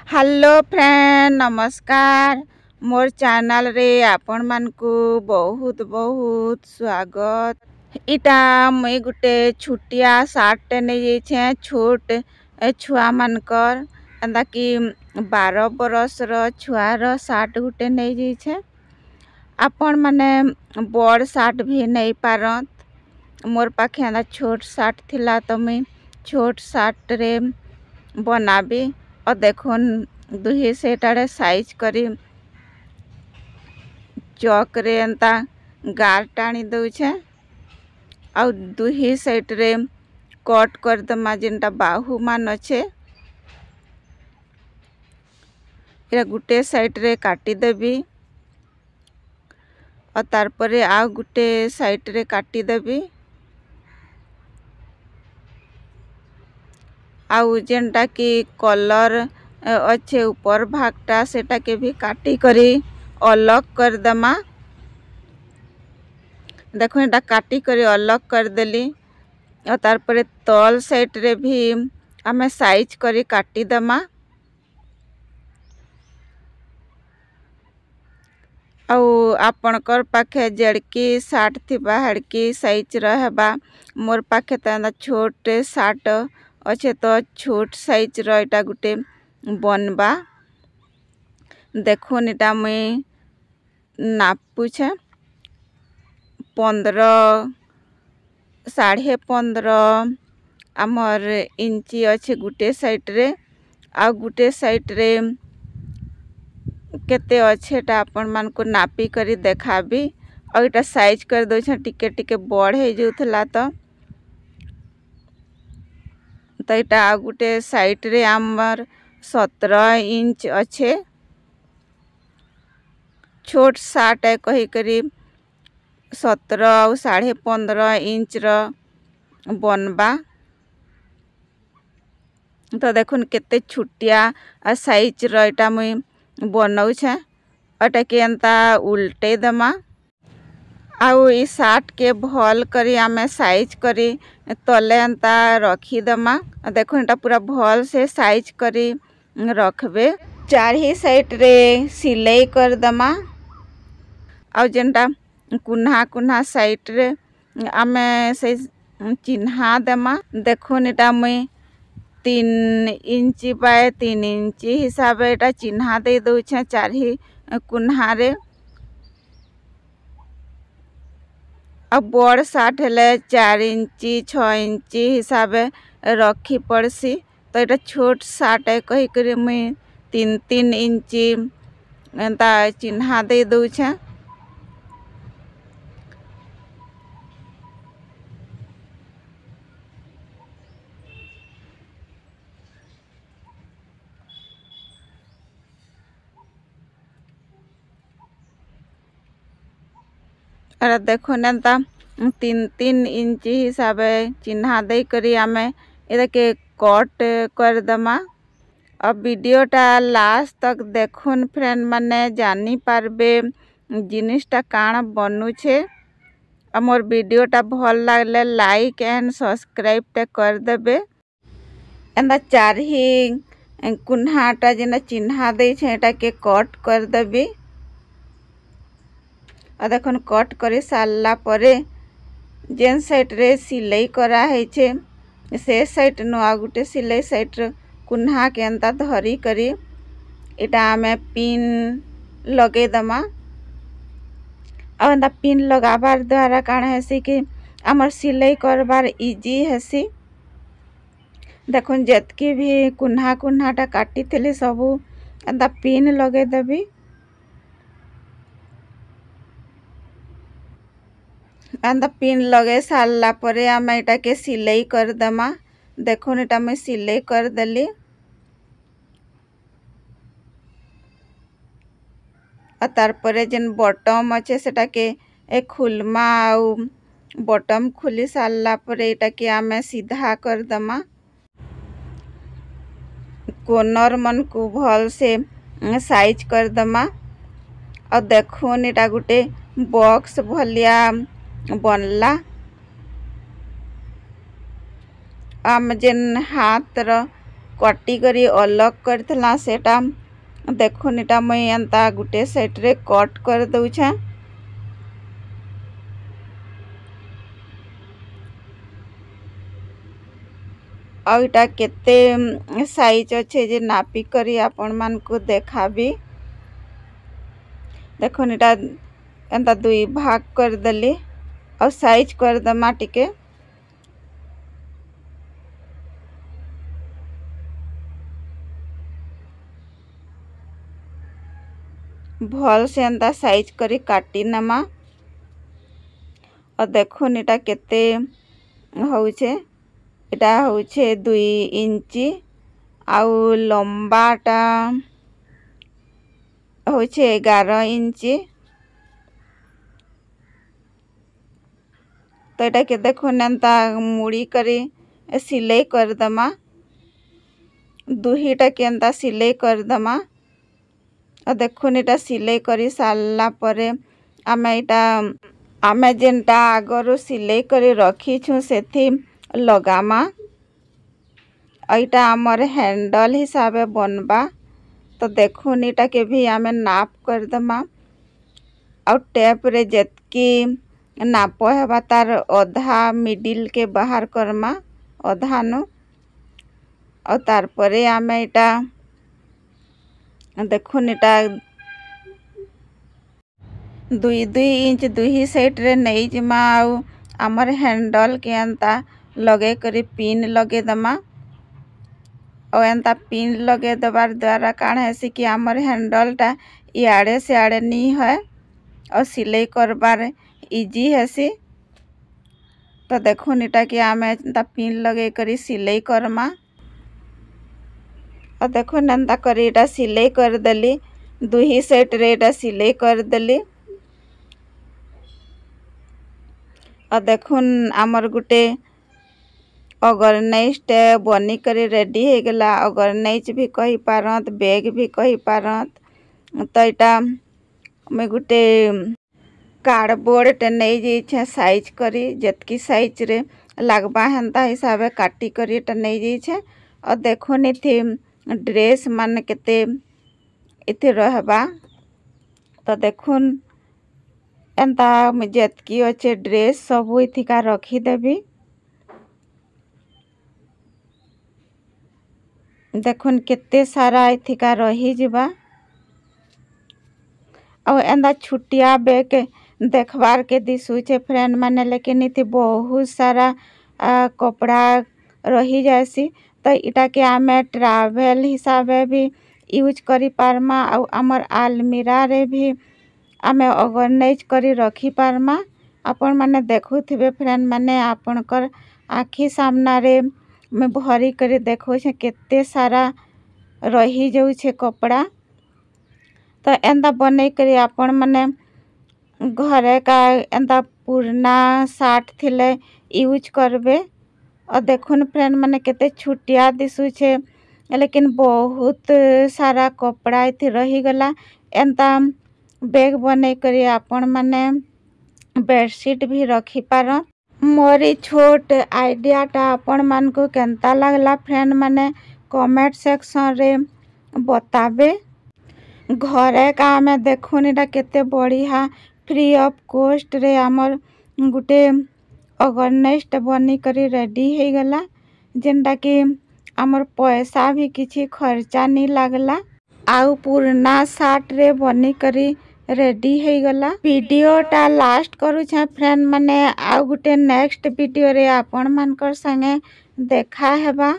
Hello friend नमस्कार मोर channel रे आपण मानकु बहुत बहुत स्वागत। इटा मुई गुटे छुटिया सार्ट नहीं जाइछे छोट छुआ मानकर एंदा कि 12 बरस रो छुआर सार्ट गुटे नहीं जाइछे। आपण माने बड़ सार्ट भी नहीं पारत। मोर पाखे एंदा छोट सार्ट थिला तो मुई छोट सार्ट रे बनाबी और देखुन दुही सेटाड़े साइज करी चौक रे एंता गार टाणी दउछे और दुही साइड रे कट कर दमा जिनटा बाहु मान अच्छे इरा गुटे साइड रे काटी देबी और तारपरे आ गुटे साइड रे काटी देबी आउ जेनटा कि कलर अच्छे ऊपर भागटा सेटा के भी काटी करी अलग कर दमा। देखो एटा काटी करी अलग कर देली और तारपरे तल साइड रे भी आमे साइज करी काटी दमा। आउ आपणकर पाखे जड़की सार्ट थिबा हड़की साइज रहबा मोर पाखे तो छोट सार्ट अच्छे तो छोट साइज रो एटा गुटे बनबा। देखो निटा मुई नापुछे 15 15.5 आमर इंची अच्छे गुटे साइड रे आ गुटे साइड रे केते अच्छे टा आपण मान को नापी करी देखाबी और इटा साइज कर दो टिके टिके बड़ हे जोथला तो इटा गुटे साइड रे आमर 17 इंच अच्छे छोट सार्ट है कही करी 17 और 15.5 इंच रो बनबा। तो देखुन केते छुटिया साइज रो एटा मुई बनाऊ छे अटा के एंता उल्टे दमा आउ ई सार्ट के भल करी आमे साइज करी तले एंता रखी दमा। देखो एटा पूरा भल से साइज करी रखबे चार ही साइड रे सिलाई कर दमा आउ जेनटा कुन्हा कुन्हा साइड रे आमे से चिन्हा दमा। देखो एटा मुई 3 इंची बाय 3 इंची हिसाब एटा चिन्हा दे दउछे चार ही कुन्हा रे। अब बड़ सार्ट हेले 4 इंची 6 इंची हिसाब रखी पड़सी तो एटा छोट सार्ट है कही करी मुई 3 इंची एंता चिन्हा दे दउछे। अरे देखो एंता 3 इंची हिसाब चिन्हा दे करी आमे एदा के कट कर दमा। अब वीडियोटा लास्ट तक देखुन फ्रेंड माने जानी पारबे जिनिसटा काण बनुछे। मोर वीडियोटा भल लागले लाइक एंड सब्सक्राइब टे कर देबे। एंदा चार ही कुन्हाटा जेना चिन्हा दे छे एटा के कट कर देबी और देखुन कट करे सारला परे जेन साइड रे सिलाई करा है छे से साइड नो आ गुटे सिलाई साइड कुन्हा के एंता धरी करी इटा आमे पिन लगे दमा और एंता पिन लगाबार द्वारा काण हेसी कि आमर सिलाई करबार इजी हेसी। देखुन जेतकी भी कुन्हा कुन्हाटा काटी थिली सबू एंता पिन लगे देबी एंता पिन लगे सारला परे आमे एटा के सिलाई कर दमा। देखुन एटा मैं सिलाई कर देली और तारपरे जेन बटम अच्छे सेटा के खुलमा आउ बटम खुली सारला परे एटा के आमे सीधा कर दमा। कोनर मन को भल से साइज कर दमा और देखुन एटा गुटे बॉक्स भलिया बनला। आम जेन हाथ रो कटी करी अलग करथला सेटा देखुन इटा मुई एंता गुटे साइड रे कट कर दउछे। आ इटा केते साइज अच्छे जे नापी करी आपण मान को देखाबी। देखुन इटा एंता दुई भाग कर देली और साइज कर दमा टिके। भल से एंता साइज करी काटी नमा। और देखुन इटा केते होउछे, इटा होउछे 2 इंची आउ लंबाटा होउछे 11 इंची। तो इटा के देखुन एंता मुड़ी करी सिलाई कर दमा। दुहीटा के एंता सिलाई कर दमा। और देखुन इटा सिलाई करी सारला परे आमे जेनटा आगरो सिलाई करी रखी छु सेथि लगामा। इटा आमर हैंडल हिसाबे बनबा। तो देखुन इटा के भी आमे नाप कर दमा। और टेप रे जेतकी नाप हेबा तार अधा मिडिल के बाहर करमा अधा नु। और तार परे आमे इटा देखुन इटा 2 इंच दुही साइड रे नहीं जिमा। आउ आमर हैंडल के एंता लगे करी पिन लगे दमा। और एंता पिन लगे दबार द्वारा काण है कि आमर हैंडल टा इयाड़े से आड़े नहीं है और सिलाई करबार इजी है। तो देखुन इटा कि आमे एंता पिन लगे करी सिलाई करमा। और देखुन एंता करी इटा सिलाई कर देली। दुही साइड रे इटा सिलाई कर देली। और देखुन आमर गुटे ऑर्गेनाइज बनी करी रेडी हो गला। ऑर्गेनाइज भी कही पारत, बैग भी कही पारत। तो इटा मैं गुटे कार्डबोर्ड टे नहीं जाइछे साइज करी जेतकी साइज रे लागबा हेंता हिसाबे काटी करी टे नहीं जाइछे। और देखुन इथि ड्रेस मान केते इथि रहबा। तो देखुन एंता जेतकी अच्छे ड्रेस सब इथिका रखी देबी। देखुन केते सारा इथिका रही जिबा। और एंदा छुटिया बैग देखबार के दिसुचे फ्रेंड माने, लेकिन इति बहुत सारा कपड़ा रही जासी। तो इटा के आमे ट्रैवल हिसाबे भी यूज करी पारमा। और आमर आलमीरा रे भी आमे ऑर्गेनाइज करी रखी पारमा। आपण माने देखुथिबे फ्रेंड माने आपनकर आखी सामना रे में भरी करी देखो छे केते सारा रही जाउछे कपड़ा। तो एंता बने करी आपण माने घरे का एंता पुराना साट थिले यूज करबे। और देखुन फ्रेंड माने केते छुटिया दिसुछे, लेकिन बहुत सारा कपड़ा इथि रही गला। एंता बैग बने करी आपण माने बेडशीट भी रखी पार। मोरी छोट आइडियाटा आपण मान को केंता लागला फ्रेंड माने कमेंट सेक्शन रे बताबे। घरे का आमे देखुन इटा केते बढ़िया फ्री ऑफ कॉस्ट रे आमर गुटे ऑर्गेनाइज्ड बनी करी रेडी हो गला। जेनटा कि आमर पैसा भी किछि खर्चा नहीं लागला। आउ पुराना साट रे बनी करी रेडी हो गला। वीडियोटा लास्ट करू छे फ्रेंड माने। आउ गुटे नेक्स्ट वीडियो रे आपण मानकर संगे देखा हेबा।